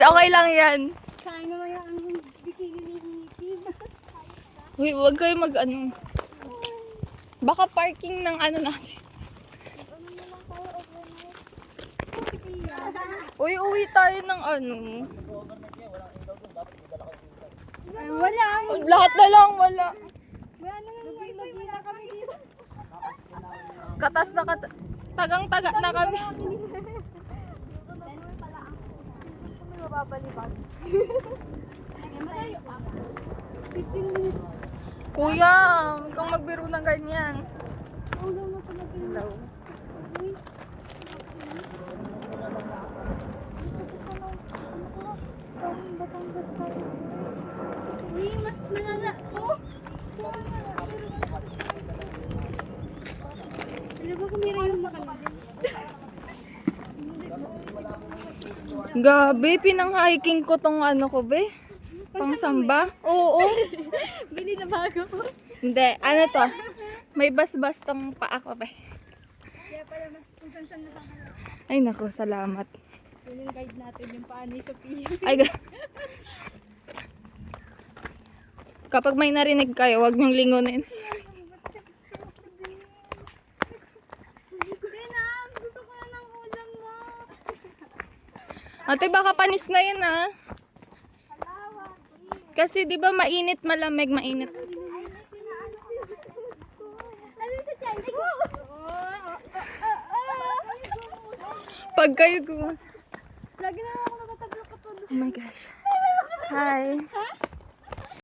Okay lang yan. Sayang naman yung bikini ni Kim. Uy, huwag kayo mag-ano. Baka parking ng ano natin. Ano na lang tayo overnight? Uy, uwi tayo ng ano. Ay, wala. Lahat na lang, wala. Wala na nga wala kami dito. Katas na tagang-taga na kami. Malayo pa. 15 minutes. Kuya, huwag kang magbiro ng ganyan. Ulo na sa Hello. Uy, mas malala. Oh! Ano ba kumira yung makalabit? Gabi, pinang-hiking ko tong ano ko, be. Pang samba. Oo. Bili na bago. Hindi, ano to? May bas-bas tong paa ko, be. Kaya pala mas kung saan nakakala. Ay, naku, salamat. Yung guide natin yung paa ni Sophia. Ay, kapag may narinig kayo, huwag niyong lingunin. Dinam, gusto ko na ng ulam mo. Ate, baka panis na yun, ah. Kasi, di ba, mainit, malamig, mainit. Ano sa Chinese? Pag kayo gumawa. Lagi na ako nagtataglak ka pa. Oh my gosh. Hi.